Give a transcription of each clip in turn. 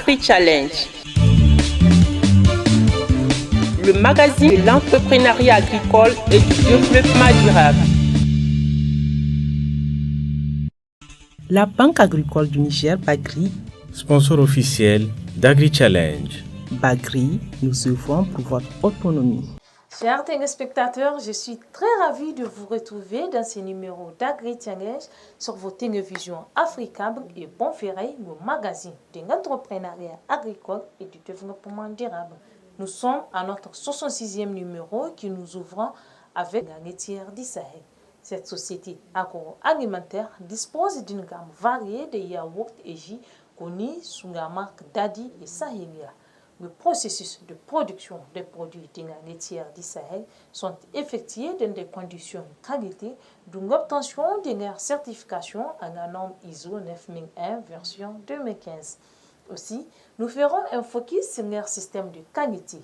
Agri-Challenge, le magazine de l'entrepreneuriat agricole et du développement durable. La Banque agricole du Niger, Bagri, sponsor officiel d'Agri-Challenge. Bagri, nous œuvrons pour votre autonomie. Chers téléspectateurs, je suis très ravie de vous retrouver dans ce numéro d'Agri-Challenge sur vos télévisions africaines et Bonferré, le magazine de l'entrepreneuriat agricole et du développement durable. Nous sommes à notre 66e numéro qui nous ouvrons avec la laitière du Sahel. Cette société agroalimentaire dispose d'une gamme variée de yaourts et jus connus sous la marque Dadi et Sahelia. Le processus de production des produits de la laitière du Sahel sont effectués dans des conditions de qualité, d'où l'obtention de leur certification à la norme ISO 9001 version 2015. Aussi, nous ferons un focus sur leur système de qualité.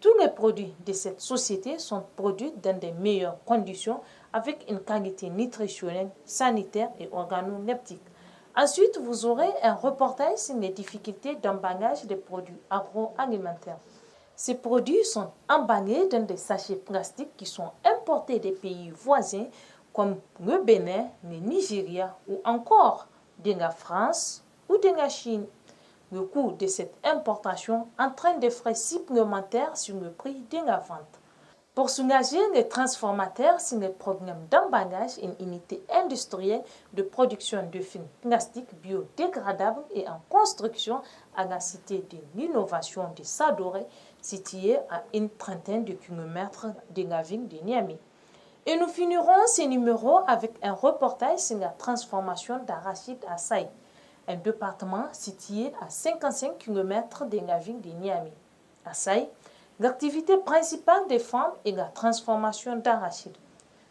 Tous les produits de cette société sont produits dans des meilleures conditions avec une qualité nutritionnelle, sanitaire et organoleptique. Ensuite, vous aurez un reportage sur les difficultés d'emballage des produits agroalimentaires. Ces produits sont emballés dans des sachets plastiques qui sont importés des pays voisins comme le Bénin, le Nigeria ou encore de la France ou de la Chine. Le coût de cette importation entraîne des frais supplémentaires sur le prix de la vente. Pour soulager les transformateurs sur les problèmes d'emballage, une unité industrielle de production de films plastiques biodégradables et en construction à la cité de l'innovation de Sadoré, située à une trentaine de kilomètres de la ville de Niamey. Et nous finirons ces numéros avec un reportage sur la transformation d'arachide à Saï, un département situé à 55 km de la ville de Niamey. À Saï, l'activité principale des femmes est la transformation d'arachide.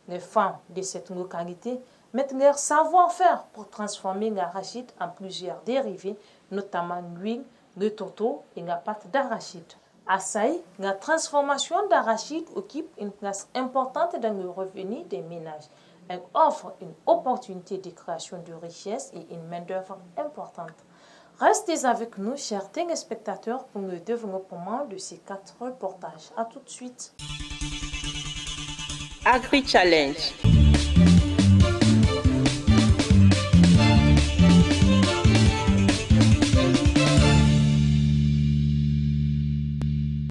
Les femmes de cette localité mettent leur savoir-faire pour transformer l'arachide en plusieurs dérivés, notamment l'huile, le tourteau et la pâte d'arachide. À Saï, la transformation d'arachide occupe une place importante dans le revenu des ménages. Elle offre une opportunité de création de richesses et une main-d'œuvre importante. Restez avec nous, chers téléspectateurs, pour le développement de ces 4 reportages. A tout de suite. Agri-Challenge.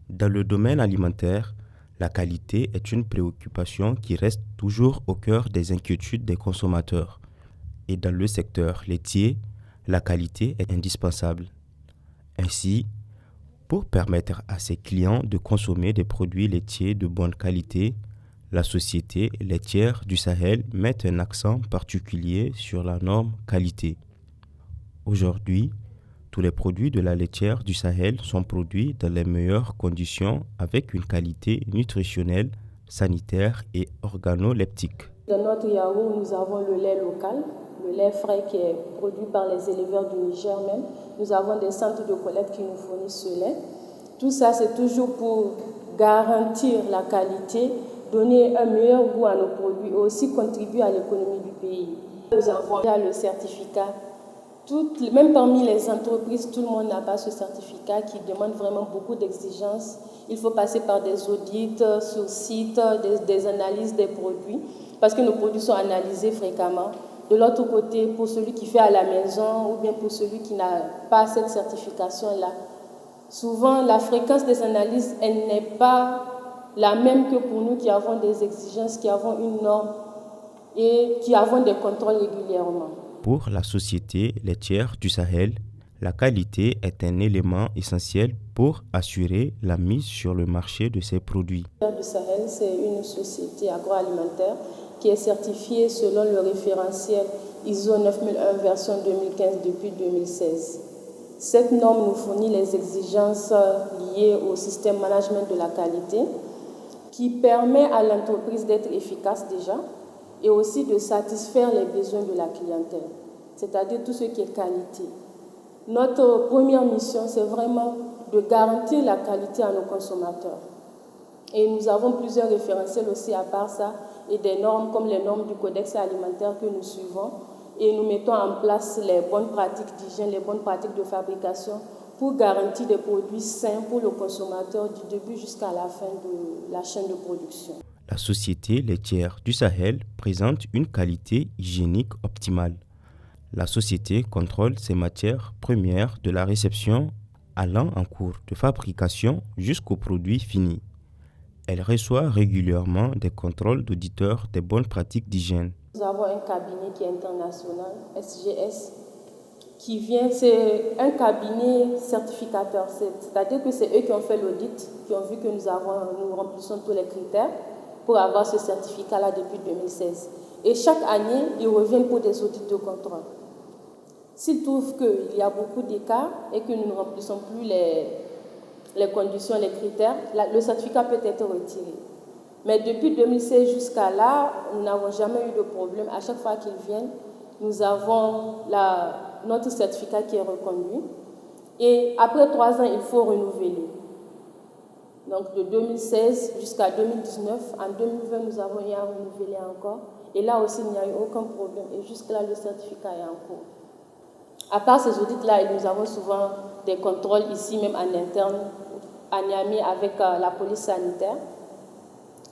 Dans le domaine alimentaire, la qualité est une préoccupation qui reste toujours au cœur des inquiétudes des consommateurs. Et dans le secteur laitier, la qualité est indispensable. Ainsi, pour permettre à ses clients de consommer des produits laitiers de bonne qualité, la société laitière du Sahel met un accent particulier sur la norme qualité. Aujourd'hui, tous les produits de la laitière du Sahel sont produits dans les meilleures conditions avec une qualité nutritionnelle, sanitaire et organoleptique. Dans notre yaourt, nous avons le lait local, le lait frais qui est produit par les éleveurs du Niger même. Nous avons des centres de collecte qui nous fournissent ce lait. Tout ça, c'est toujours pour garantir la qualité, donner un meilleur goût à nos produits et aussi contribuer à l'économie du pays. Nous avons déjà le certificat. Même parmi les entreprises, tout le monde n'a pas ce certificat qui demande vraiment beaucoup d'exigences. Il faut passer par des audits sur site, des analyses des produits, parce que nos produits sont analysés fréquemment. De l'autre côté, pour celui qui fait à la maison ou bien pour celui qui n'a pas cette certification-là, souvent la fréquence des analyses, elle n'est pas la même que pour nous qui avons des exigences, qui avons une norme et qui avons des contrôles régulièrement. Pour la société laitière du Sahel, la qualité est un élément essentiel pour assurer la mise sur le marché de ces produits. La société du Sahel, c'est une société agroalimentaire qui est certifiée selon le référentiel ISO 9001 version 2015 depuis 2016. Cette norme nous fournit les exigences liées au système management de la qualité qui permet à l'entreprise d'être efficace déjà et aussi de satisfaire les besoins de la clientèle, c'est-à-dire tout ce qui est qualité. Notre première mission, c'est vraiment de garantir la qualité à nos consommateurs. Et nous avons plusieurs référentiels aussi à part ça et des normes comme les normes du Codex alimentaire que nous suivons et nous mettons en place les bonnes pratiques d'hygiène, les bonnes pratiques de fabrication pour garantir des produits sains pour le consommateur du début jusqu'à la fin de la chaîne de production. La société laitière du Sahel présente une qualité hygiénique optimale. La société contrôle ses matières premières de la réception allant en cours de fabrication jusqu'au produit fini. Elle reçoit régulièrement des contrôles d'auditeurs des bonnes pratiques d'hygiène. Nous avons un cabinet qui est international, SGS, qui vient, c'est un cabinet certificateur, c'est-à-dire que c'est eux qui ont fait l'audit, qui ont vu que nous remplissons tous les critères pour avoir ce certificat-là depuis 2016. Et chaque année, ils reviennent pour des audits de contrôle. S'ils trouvent qu'il y a beaucoup d'écarts et que nous ne remplissons plus les conditions, les critères, le certificat peut être retiré. Mais depuis 2016 jusqu'à là, nous n'avons jamais eu de problème. À chaque fois qu'ils viennent, nous avons notre certificat qui est reconduit. Et après 3 ans, il faut renouveler. Donc de 2016 jusqu'à 2019, en 2020, nous avons eu à renouveler encore. Et là aussi, il n'y a eu aucun problème. Et jusque-là, le certificat est en cours. À part ces audits-là, nous avons souvent des contrôles ici, même en interne, à Niamey, avec la police sanitaire,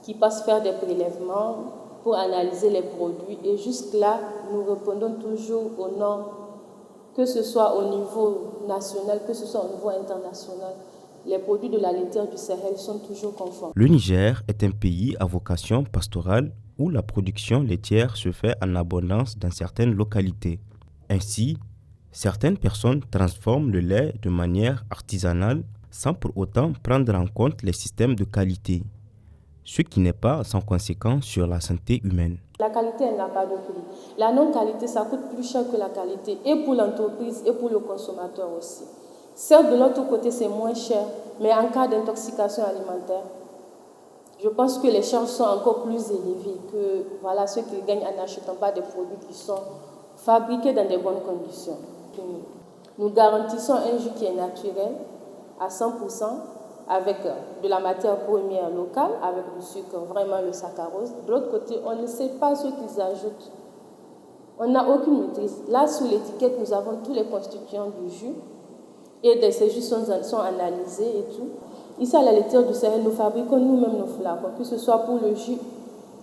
qui passe faire des prélèvements pour analyser les produits. Et jusque-là, nous répondons toujours aux normes, que ce soit au niveau national, que ce soit au niveau international. Les produits de la laitière du Sahel sont toujours conformes. Le Niger est un pays à vocation pastorale où la production laitière se fait en abondance dans certaines localités. Ainsi, certaines personnes transforment le lait de manière artisanale sans pour autant prendre en compte les systèmes de qualité, ce qui n'est pas sans conséquence sur la santé humaine. La qualité, elle n'a pas de prix. La non-qualité, ça coûte plus cher que la qualité, et pour l'entreprise et pour le consommateur aussi. Certes, de l'autre côté, c'est moins cher, mais en cas d'intoxication alimentaire, je pense que les charges sont encore plus élevées que ceux qui gagnent en n'achetant pas des produits qui sont fabriqués dans de bonnes conditions. Nous garantissons un jus qui est naturel à 100%, avec de la matière première locale, avec du sucre, vraiment le saccharose. De l'autre côté, on ne sait pas ce qu'ils ajoutent. On n'a aucune maîtrise. Là, sous l'étiquette, nous avons tous les constituants du jus. Et ces jus sont analysés et tout. Ici, à la laitière du Sahel, nous fabriquons nous-mêmes nos flacons, que ce soit pour le jus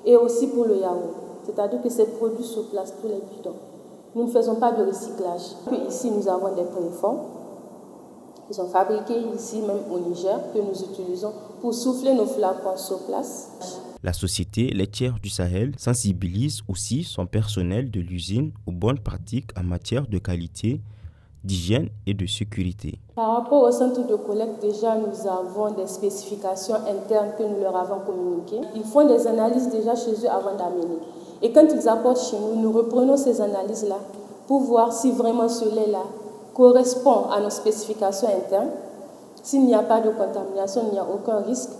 et aussi pour le yaourt. C'est-à-dire que ces produits sur place, tous les bidons. Nous ne faisons pas de recyclage. Ici, nous avons des préformes. Ils sont fabriqués ici, même au Niger, que nous utilisons pour souffler nos flacons sur place. La société laitière du Sahel sensibilise aussi son personnel de l'usine aux bonnes pratiques en matière de qualité, d'hygiène et de sécurité. Par rapport au centre de collecte, déjà, nous avons des spécifications internes que nous leur avons communiquées. Ils font des analyses déjà chez eux avant d'amener. Et quand ils apportent chez nous, nous reprenons ces analyses-là pour voir si vraiment ce lait-là correspond à nos spécifications internes. S'il n'y a pas de contamination, il n'y a aucun risque.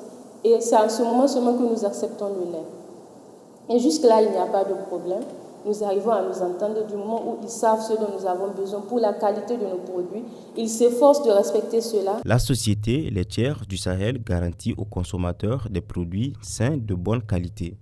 Et c'est à ce moment seulement que nous acceptons le lait. Et jusque-là, il n'y a pas de problème. Nous arrivons à nous entendre du moment où ils savent ce dont nous avons besoin pour la qualité de nos produits. Ils s'efforcent de respecter cela. La société laitière du Sahel garantit aux consommateurs des produits sains de bonne qualité.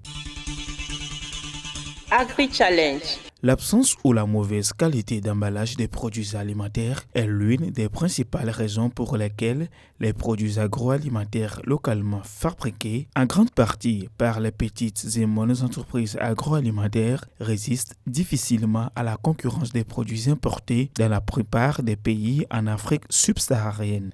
Agri-Challenge. L'absence ou la mauvaise qualité d'emballage des produits alimentaires est l'une des principales raisons pour lesquelles les produits agroalimentaires localement fabriqués, en grande partie par les petites et moyennes entreprises agroalimentaires, résistent difficilement à la concurrence des produits importés dans la plupart des pays en Afrique subsaharienne.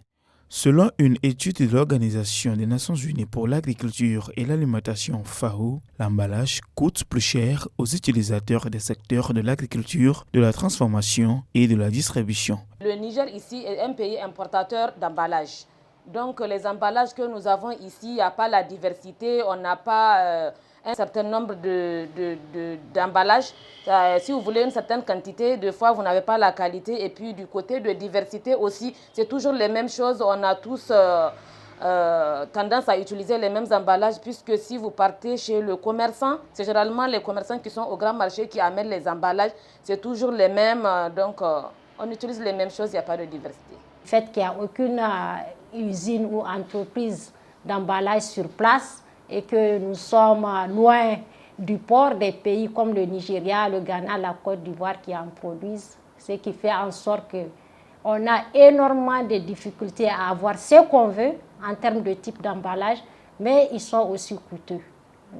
Selon une étude de l'Organisation des Nations Unies pour l'agriculture et l'alimentation FAO, l'emballage coûte plus cher aux utilisateurs des secteurs de l'agriculture, de la transformation et de la distribution. Le Niger ici est un pays importateur d'emballage. Donc les emballages que nous avons ici, il n'y a pas la diversité, on n'a pas un certain nombre d'emballages. Si vous voulez une certaine quantité, des fois vous n'avez pas la qualité. Et puis du côté de diversité aussi, c'est toujours les mêmes choses. On a tous tendance à utiliser les mêmes emballages, puisque si vous partez chez le commerçant, c'est généralement les commerçants qui sont au grand marché qui amènent les emballages. C'est toujours les mêmes, donc on utilise les mêmes choses, il n'y a pas de diversité. Le fait qu'il n'y a aucune usine ou entreprise d'emballage sur place et que nous sommes loin du port des pays comme le Nigeria, le Ghana, la Côte d'Ivoire qui en produisent, ce qui fait en sorte que on a énormément de difficultés à avoir ce qu'on veut en termes de type d'emballage, mais ils sont aussi coûteux.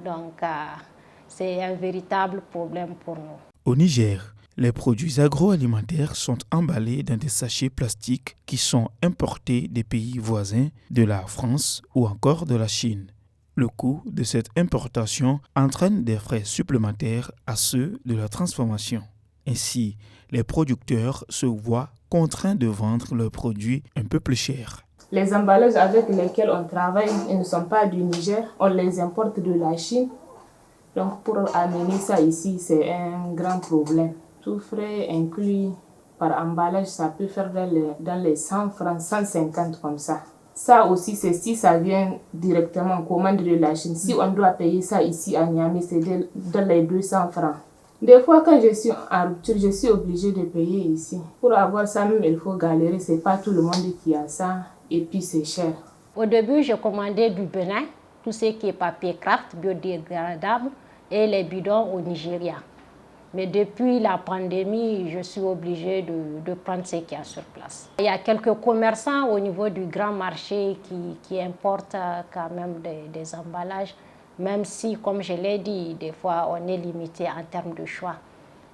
Donc, c'est un véritable problème pour nous. Au Niger, les produits agroalimentaires sont emballés dans des sachets plastiques qui sont importés des pays voisins, de la France ou encore de la Chine. Le coût de cette importation entraîne des frais supplémentaires à ceux de la transformation. Ainsi, les producteurs se voient contraints de vendre leurs produits un peu plus cher. Les emballages avec lesquels on travaille ils ne sont pas du Niger, on les importe de la Chine. Donc pour amener ça ici, c'est un grand problème. Tout frais inclus par emballage, ça peut faire dans les 100 francs, 150 comme ça. Ça aussi, c'est si ça vient directement en commande de la Chine. Si on doit payer ça ici à Niamey, c'est dans les 200 francs. Des fois, quand je suis en rupture, je suis obligée de payer ici. Pour avoir ça même, il faut galérer. C'est pas tout le monde qui a ça. Et puis, c'est cher. Au début, je commandais du Bénin, tout ce qui est papier craft, biodégradable, et les bidons au Nigeria. Mais depuis la pandémie, je suis obligée de prendre ce qu'il y a sur place. Il y a quelques commerçants au niveau du grand marché qui importent quand même des emballages, même si, comme je l'ai dit, des fois on est limité en termes de choix.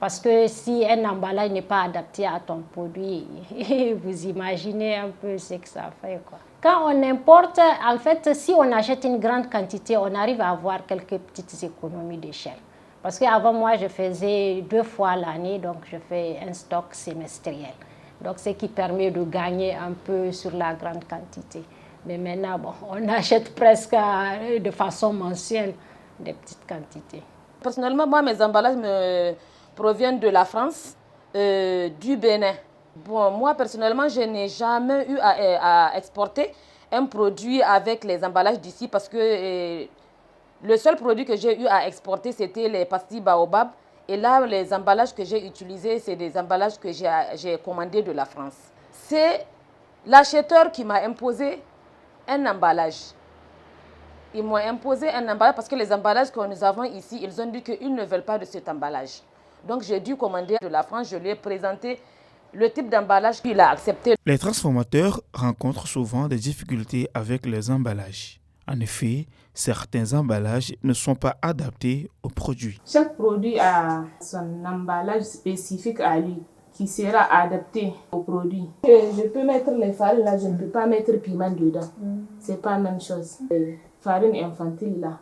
Parce que si un emballage n'est pas adapté à ton produit, vous imaginez un peu ce que ça fait, quoi. Quand on importe, en fait, si on achète une grande quantité, on arrive à avoir quelques petites économies d'échelle. Parce qu'avant, moi, je faisais 2 fois l'année, donc je fais un stock semestriel. Donc, ce qui permet de gagner un peu sur la grande quantité. Mais maintenant, bon, on achète presque de façon mensuelle des petites quantités. Personnellement, moi, mes emballages proviennent de la France, du Bénin. Bon, moi, personnellement, je n'ai jamais eu à exporter un produit avec les emballages d'ici parce que le seul produit que j'ai eu à exporter, c'était les pastilles Baobab. Et là, les emballages que j'ai utilisés, c'est des emballages que j'ai commandés de la France. C'est l'acheteur qui m'a imposé un emballage. Ils m'ont imposé un emballage parce que les emballages que nous avons ici, ils ont dit qu'ils ne veulent pas de cet emballage. Donc, j'ai dû commander de la France. Je lui ai présenté le type d'emballage qu'il a accepté. Les transformateurs rencontrent souvent des difficultés avec les emballages. En effet, certains emballages ne sont pas adaptés aux produits. Chaque produit a son emballage spécifique à lui qui sera adapté au produit. Je peux mettre les farines là, je ne peux pas mettre piment dedans. C'est pas la même chose. Farine infantile là,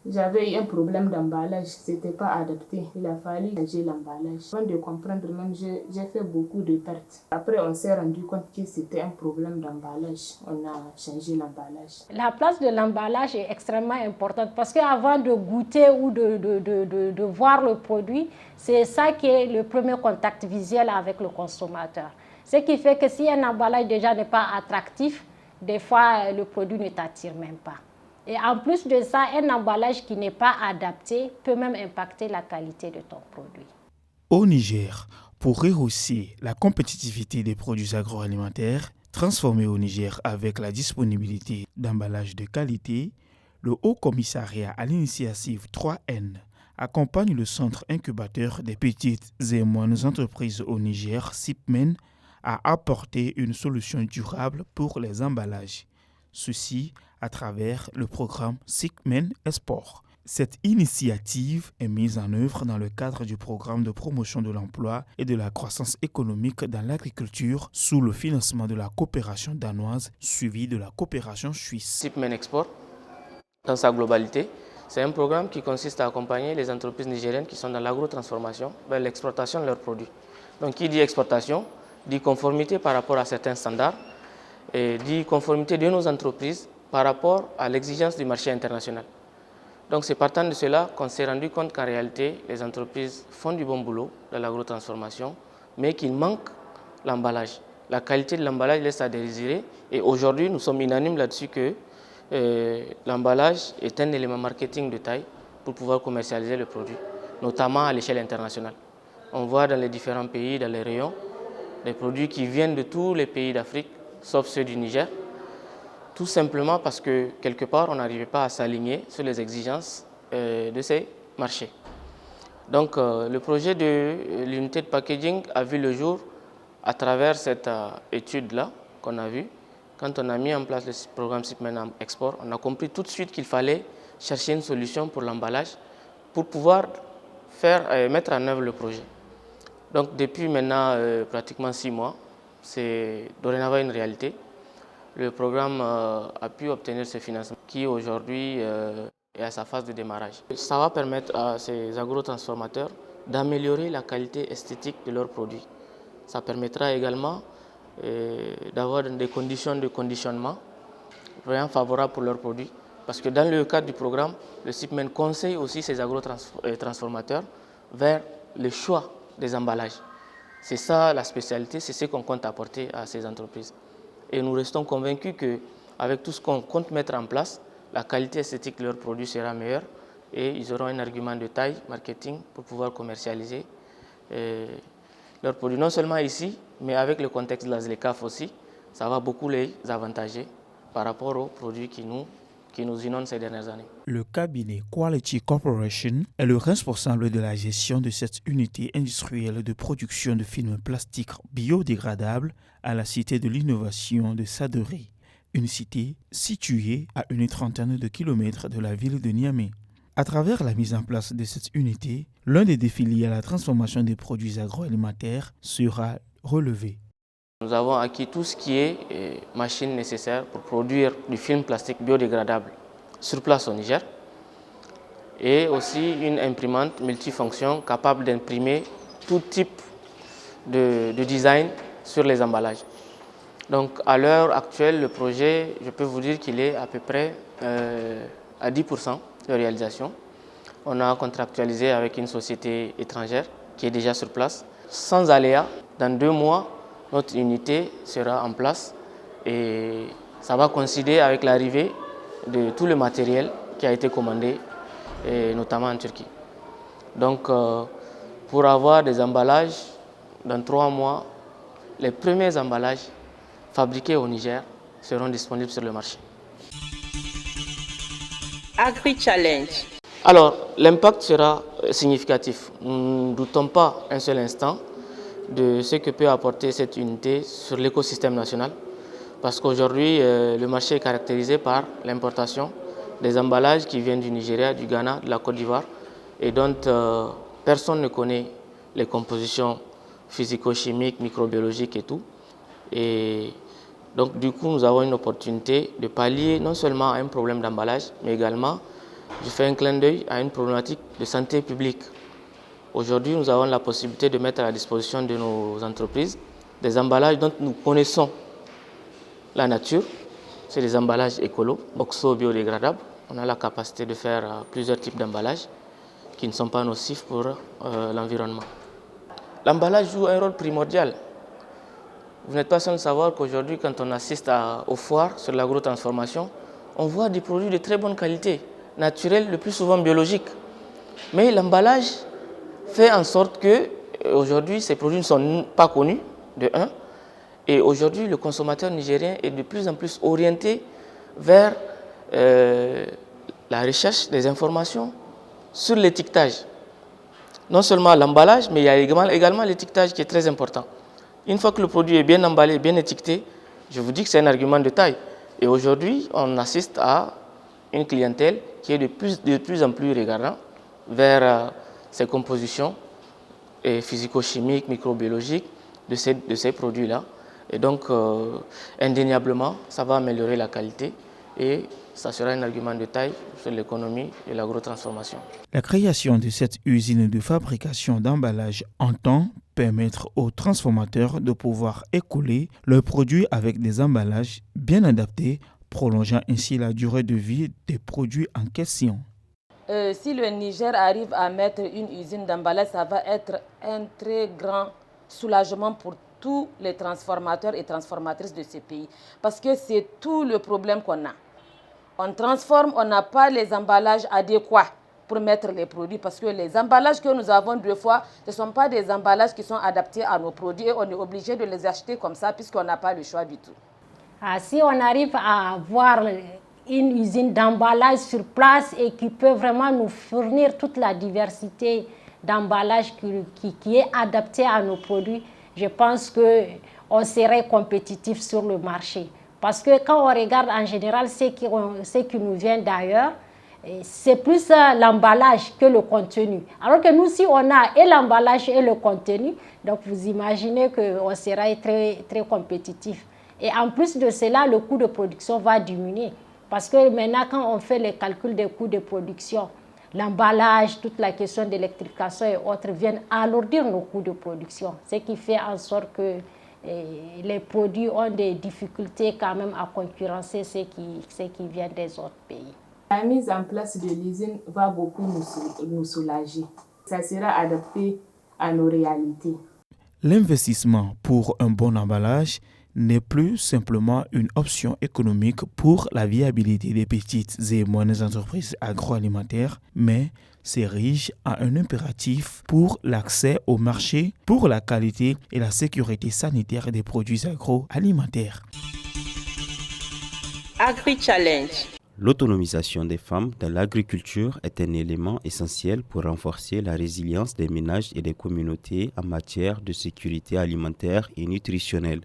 j'avais eu un problème d'emballage, c'était pas adapté. Il a fallu changer l'emballage. Avant de comprendre même, j'ai fait beaucoup de pertes. Après, on s'est rendu compte que c'était un problème d'emballage. On a changé l'emballage. La place de l'emballage est extrêmement importante parce qu'avant de goûter ou de voir le produit, c'est ça qui est le premier contact visuel avec le consommateur. Ce qui fait que si un emballage déjà n'est pas attractif, des fois le produit ne t'attire même pas. Et en plus de ça, un emballage qui n'est pas adapté peut même impacter la qualité de ton produit. Au Niger, pour rehausser la compétitivité des produits agroalimentaires, transformés au Niger avec la disponibilité d'emballages de qualité, le Haut Commissariat à l'initiative 3N accompagne le Centre incubateur des petites et moyennes entreprises au Niger, CIPMEN, à apporter une solution durable pour les emballages. Ceci à travers le programme CIPMEN Export. Cette initiative est mise en œuvre dans le cadre du programme de promotion de l'emploi et de la croissance économique dans l'agriculture sous le financement de la coopération danoise suivi de la coopération suisse. CIPMEN Export, dans sa globalité, c'est un programme qui consiste à accompagner les entreprises nigériennes qui sont dans l'agrotransformation vers l'exportation de leurs produits. Donc qui dit exportation, dit conformité par rapport à certains standards et dit conformité de nos entreprises par rapport à l'exigence du marché international. Donc c'est partant de cela qu'on s'est rendu compte qu'en réalité, les entreprises font du bon boulot dans l'agrotransformation, mais qu'il manque l'emballage. La qualité de l'emballage laisse à désirer et aujourd'hui, nous sommes unanimes là-dessus que l'emballage est un élément marketing de taille pour pouvoir commercialiser le produit, notamment à l'échelle internationale. On voit dans les différents pays, dans les rayons, des produits qui viennent de tous les pays d'Afrique, sauf ceux du Niger, tout simplement parce que quelque part, on n'arrivait pas à s'aligner sur les exigences de ces marchés. Donc, le projet de l'unité de packaging a vu le jour à travers cette étude-là qu'on a vue, quand on a mis en place le programme SIPMEN Export, on a compris tout de suite qu'il fallait chercher une solution pour l'emballage pour pouvoir mettre en œuvre le projet. Donc depuis maintenant pratiquement 6 mois, c'est dorénavant une réalité. Le programme a pu obtenir ce financement qui aujourd'hui est à sa phase de démarrage. Ça va permettre à ces agrotransformateurs d'améliorer la qualité esthétique de leurs produits. Ça permettra également d'avoir des conditions de conditionnement vraiment favorables pour leurs produits. Parce que dans le cadre du programme, le SIPMEN conseille aussi ces agrotransformateurs vers le choix des emballages. C'est ça la spécialité, c'est ce qu'on compte apporter à ces entreprises. Et nous restons convaincus qu'avec tout ce qu'on compte mettre en place, la qualité esthétique de leurs produits sera meilleure et ils auront un argument de taille marketing pour pouvoir commercialiser leurs produits. Non seulement ici, mais avec le contexte de la ZLECAf aussi, ça va beaucoup les avantager par rapport aux produits qui nous inondent ces dernières années. Le cabinet Quality Corporation est le responsable de la gestion de cette unité industrielle de production de films plastiques biodégradables à la Cité de l'innovation de Sadoré, une cité située à une trentaine de kilomètres de la ville de Niamey. À travers la mise en place de cette unité, l'un des défis liés à la transformation des produits agroalimentaires sera relevé. Nous avons acquis tout ce qui est machines nécessaires pour produire du film plastique biodégradable sur place au Niger et aussi une imprimante multifonction capable d'imprimer tout type de design sur les emballages. Donc à l'heure actuelle, le projet, je peux vous dire qu'il est à peu près à 10% de réalisation. On a contractualisé avec une société étrangère qui est déjà sur place. Sans aléa, dans 2 mois, notre unité sera en place et ça va coïncider avec l'arrivée de tout le matériel qui a été commandé, et notamment en Turquie. Donc, pour avoir des emballages, dans 3 mois, les premiers emballages fabriqués au Niger seront disponibles sur le marché. Agri-Challenge. Alors, l'impact sera significatif. Nous ne doutons pas un seul instant de ce que peut apporter cette unité sur l'écosystème national. Parce qu'aujourd'hui, le marché est caractérisé par l'importation des emballages qui viennent du Nigeria, du Ghana, de la Côte d'Ivoire et dont personne ne connaît les compositions physico-chimiques, microbiologiques et tout. Et donc, du coup, nous avons une opportunité de pallier non seulement à un problème d'emballage, mais également, je fais un clin d'œil à une problématique de santé publique. Aujourd'hui, nous avons la possibilité de mettre à la disposition de nos entreprises des emballages dont nous connaissons la nature. C'est des emballages écolos, oxo-biodégradables. On a la capacité de faire plusieurs types d'emballages qui ne sont pas nocifs pour l'environnement. L'emballage joue un rôle primordial. Vous n'êtes pas sans savoir qu'aujourd'hui, quand on assiste aux foires sur l'agrotransformation, on voit des produits de très bonne qualité, naturels, le plus souvent biologiques. Mais l'emballage fait en sorte que aujourd'hui ces produits ne sont pas connus, de 1. Et aujourd'hui, le consommateur nigérien est de plus en plus orienté vers la recherche des informations sur l'étiquetage. Non seulement l'emballage, mais il y a également l'étiquetage qui est très important. Une fois que le produit est bien emballé, bien étiqueté, je vous dis que c'est un argument de taille. Et aujourd'hui, on assiste à une clientèle qui est de plus en plus regardant vers ces compositions physico-chimiques, microbiologiques de ces produits-là. Et donc, indéniablement, ça va améliorer la qualité et ça sera un argument de taille sur l'économie de l'agrotransformation. La création de cette usine de fabrication d'emballage entend permettre aux transformateurs de pouvoir écouler leurs produits avec des emballages bien adaptés, prolongeant ainsi la durée de vie des produits en question. Si le Niger arrive à mettre une usine d'emballage, ça va être un très grand soulagement pour tous les transformateurs et transformatrices de ce pays. Parce que c'est tout le problème qu'on a. On transforme, on n'a pas les emballages adéquats pour mettre les produits. Parce que les emballages que nous avons 2 fois, ce ne sont pas des emballages qui sont adaptés à nos produits. Et on est obligé de les acheter comme ça puisqu'on n'a pas le choix du tout. Si on arrive à avoir une usine d'emballage sur place et qui peut vraiment nous fournir toute la diversité d'emballage qui est adaptée à nos produits, je pense qu'on serait compétitif sur le marché. Parce que quand on regarde en général ce qui nous vient d'ailleurs, c'est plus l'emballage que le contenu. Alors que nous, si on a et l'emballage et le contenu, donc vous imaginez qu'on sera très, très compétitif. Et en plus de cela, le coût de production va diminuer. Parce que maintenant, quand on fait les calculs des coûts de production, l'emballage, toute la question d'électrification et autres viennent alourdir nos coûts de production. Ce qui fait en sorte que les produits ont des difficultés quand même à concurrencer ce qui vient des autres pays. La mise en place de l'usine va beaucoup nous soulager. Ça sera adapté à nos réalités. L'investissement pour un bon emballage n'est plus simplement une option économique pour la viabilité des petites et moyennes entreprises agroalimentaires, mais s'érige en un impératif pour l'accès au marché, pour la qualité et la sécurité sanitaire des produits agroalimentaires. Agri-Challenge. L'autonomisation des femmes dans l'agriculture est un élément essentiel pour renforcer la résilience des ménages et des communautés en matière de sécurité alimentaire et nutritionnelle.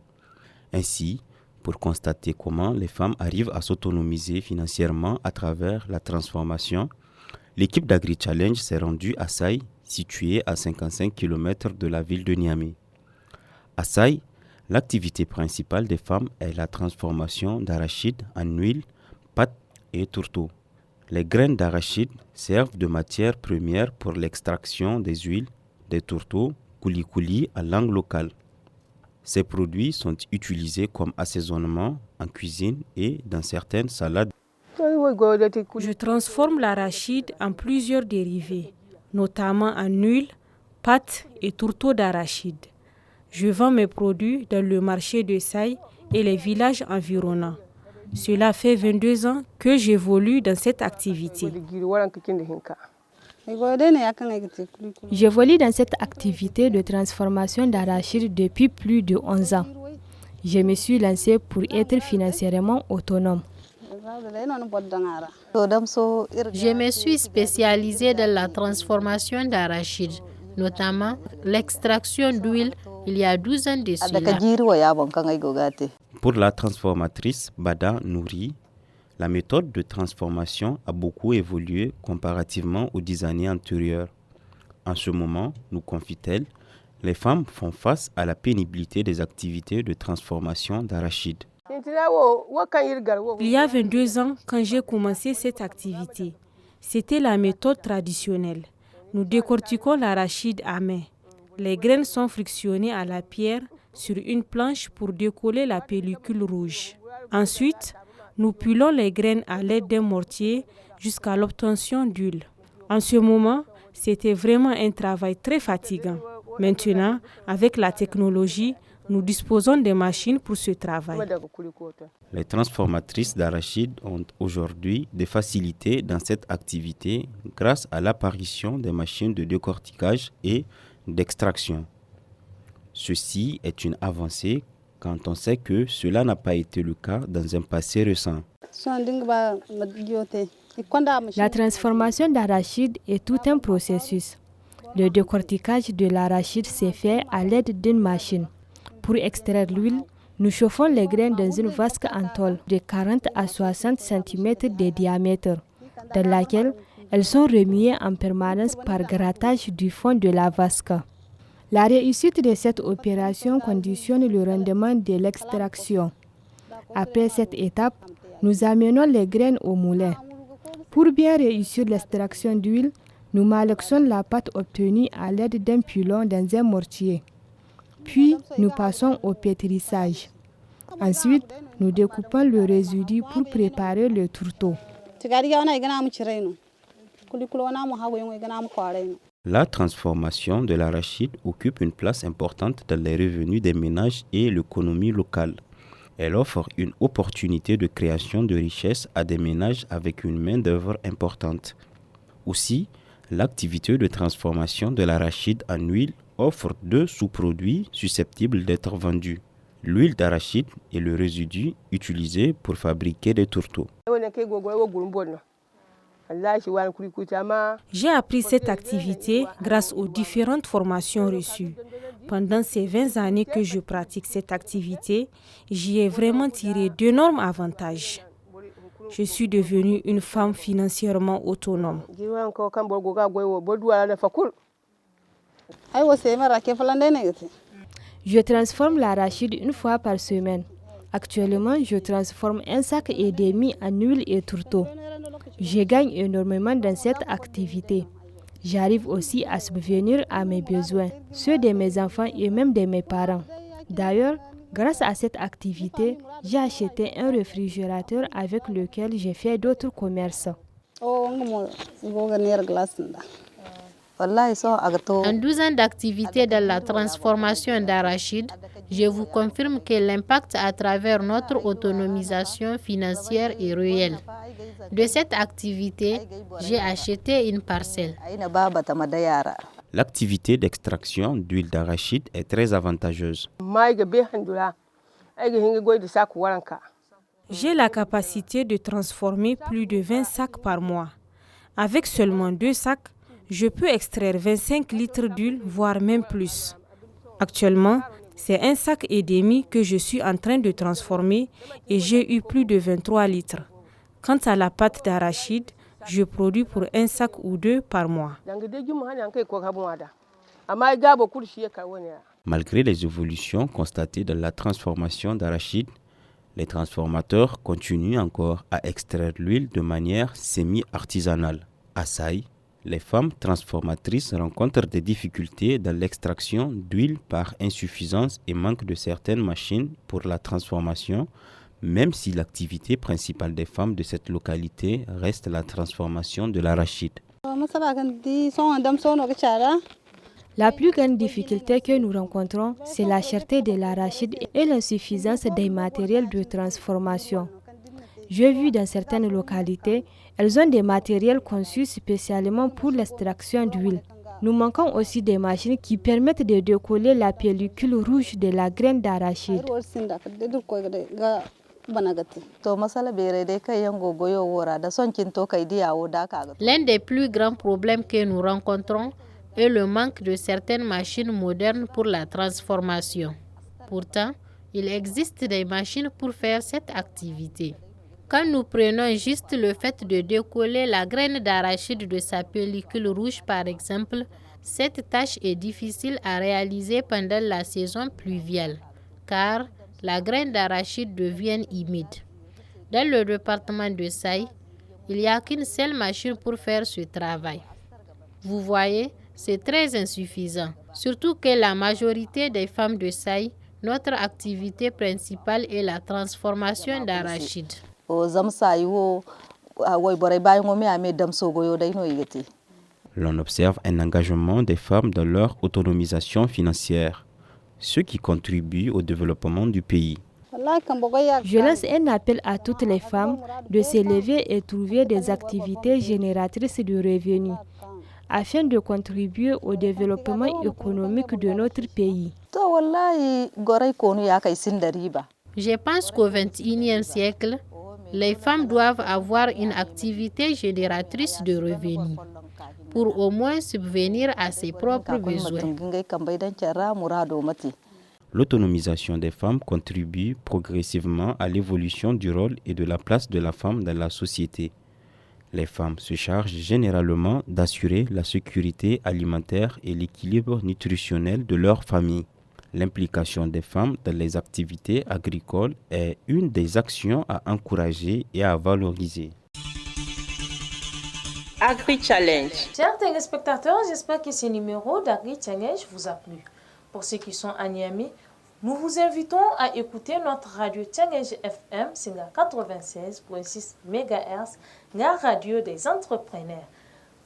Ainsi, pour constater comment les femmes arrivent à s'autonomiser financièrement à travers la transformation, l'équipe d'Agri-Challenge s'est rendue à Saï, située à 55 km de la ville de Niamey. À Saï, l'activité principale des femmes est la transformation d'arachide en huile, pâte et tourteau. Les graines d'arachide servent de matière première pour l'extraction des huiles, des tourteaux, kouli-kouli en langue locale. Ces produits sont utilisés comme assaisonnement en cuisine et dans certaines salades. Je transforme l'arachide en plusieurs dérivés, notamment en huile, pâte et tourteaux d'arachide. Je vends mes produits dans le marché de Saï et les villages environnants. Cela fait 22 ans que j'évolue dans cette activité. J'évolue dans cette activité de transformation d'arachide depuis plus de 11 ans. Je me suis lancée pour être financièrement autonome. Je me suis spécialisée dans la transformation d'arachide, notamment l'extraction d'huile il y a 12 ans de cela. Pour la transformatrice Bada Nouri, la méthode de transformation a beaucoup évolué comparativement aux 10 années antérieures. En ce moment, nous confie-t-elle, les femmes font face à la pénibilité des activités de transformation d'arachide. Il y a 22 ans, quand j'ai commencé cette activité, c'était la méthode traditionnelle. Nous décortiquons l'arachide à main. Les graines sont frictionnées à la pierre sur une planche pour décoller la pellicule rouge. Ensuite, nous pilons les graines à l'aide d'un mortier jusqu'à l'obtention d'huile. En ce moment, c'était vraiment un travail très fatigant. Maintenant, avec la technologie, nous disposons des machines pour ce travail. Les transformatrices d'arachide ont aujourd'hui des facilités dans cette activité grâce à l'apparition des machines de décortiquage et d'extraction. Ceci est une avancée quand on sait que cela n'a pas été le cas dans un passé récent. La transformation d'arachide est tout un processus. Le décortiquage de l'arachide s'est fait à l'aide d'une machine. Pour extraire l'huile, nous chauffons les graines dans une vasque en tôle de 40 à 60 cm de diamètre, dans laquelle elles sont remuées en permanence par grattage du fond de la vasque. La réussite de cette opération conditionne le rendement de l'extraction. Après cette étape, nous amenons les graines au moulin. Pour bien réussir l'extraction d'huile, nous malaxons la pâte obtenue à l'aide d'un pilon dans un mortier. Puis, nous passons au pétrissage. Ensuite, nous découpons le résidu pour préparer le tourteau. La transformation de l'arachide occupe une place importante dans les revenus des ménages et l'économie locale. Elle offre une opportunité de création de richesses à des ménages avec une main-d'œuvre importante. Aussi, l'activité de transformation de l'arachide en huile offre deux sous-produits susceptibles d'être vendus. L'huile d'arachide et le résidu utilisé pour fabriquer des tourteaux. J'ai appris cette activité grâce aux différentes formations reçues. Pendant ces 20 années que je pratique cette activité, j'y ai vraiment tiré d'énormes avantages. Je suis devenue une femme financièrement autonome. Je transforme l'arachide une fois par semaine. Actuellement, je transforme un sac et demi en huile et tourteau. Je gagne énormément dans cette activité. J'arrive aussi à subvenir à mes besoins, ceux de mes enfants et même de mes parents. D'ailleurs, grâce à cette activité, j'ai acheté un réfrigérateur avec lequel j'ai fait d'autres commerces. En 12 ans d'activité dans la transformation d'arachide, je vous confirme que l'impact à travers notre autonomisation financière est réel. De cette activité, j'ai acheté une parcelle. L'activité d'extraction d'huile d'arachide est très avantageuse. J'ai la capacité de transformer plus de 20 sacs par mois. Avec seulement 2 sacs, je peux extraire 25 litres d'huile, voire même plus. Actuellement, c'est un sac et demi que je suis en train de transformer et j'ai eu plus de 23 litres. Quant à la pâte d'arachide, je produis pour 1 sac ou 2 par mois. Malgré les évolutions constatées dans la transformation d'arachide, les transformateurs continuent encore à extraire l'huile de manière semi-artisanale. À Saï, les femmes transformatrices rencontrent des difficultés dans l'extraction d'huile par insuffisance et manque de certaines machines pour la transformation, même si l'activité principale des femmes de cette localité reste la transformation de l'arachide. La plus grande difficulté que nous rencontrons, c'est la cherté de l'arachide et l'insuffisance des matériels de transformation. J'ai vu dans certaines localités, elles ont des matériels conçus spécialement pour l'extraction d'huile. Nous manquons aussi des machines qui permettent de décoller la pellicule rouge de la graine d'arachide. L'un des plus grands problèmes que nous rencontrons est le manque de certaines machines modernes pour la transformation. Pourtant, il existe des machines pour faire cette activité. Quand nous prenons juste le fait de décoller la graine d'arachide de sa pellicule rouge par exemple, cette tâche est difficile à réaliser pendant la saison pluviale, car la graine d'arachide devient humide. Dans le département de Saï, il n'y a qu'une seule machine pour faire ce travail. Vous voyez, c'est très insuffisant, surtout que la majorité des femmes de Saï, notre activité principale est la transformation d'arachide. L'on observe un engagement des femmes dans leur autonomisation financière, ce qui contribue au développement du pays. Je lance un appel à toutes les femmes de s'élever et trouver des activités génératrices de revenus, afin de contribuer au développement économique de notre pays. Je pense qu'au XXIe siècle, les femmes doivent avoir une activité génératrice de revenus pour au moins subvenir à ses propres besoins. L'autonomisation des femmes contribue progressivement à l'évolution du rôle et de la place de la femme dans la société. Les femmes se chargent généralement d'assurer la sécurité alimentaire et l'équilibre nutritionnel de leur famille. L'implication des femmes dans les activités agricoles est une des actions à encourager et à valoriser. Agri-Challenge. Chers téléspectateurs, j'espère que ce numéro d'Agri-Challenge vous a plu. Pour ceux qui sont à Niamey, nous vous invitons à écouter notre radio Challenge FM, c'est la 96.6 MHz, la radio des entrepreneurs.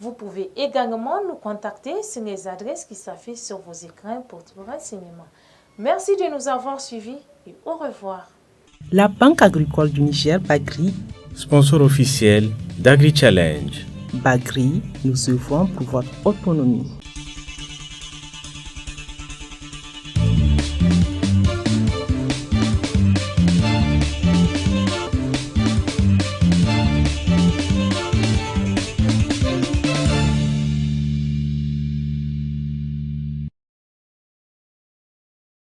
Vous pouvez également nous contacter sur les adresses qui s'affichent sur vos écrans pour tout renseignement. Merci de nous avoir suivis et au revoir. La Banque agricole du Niger, Bagri, sponsor officiel d'Agri Challenge. Bagri, nous œuvrons pour votre autonomie.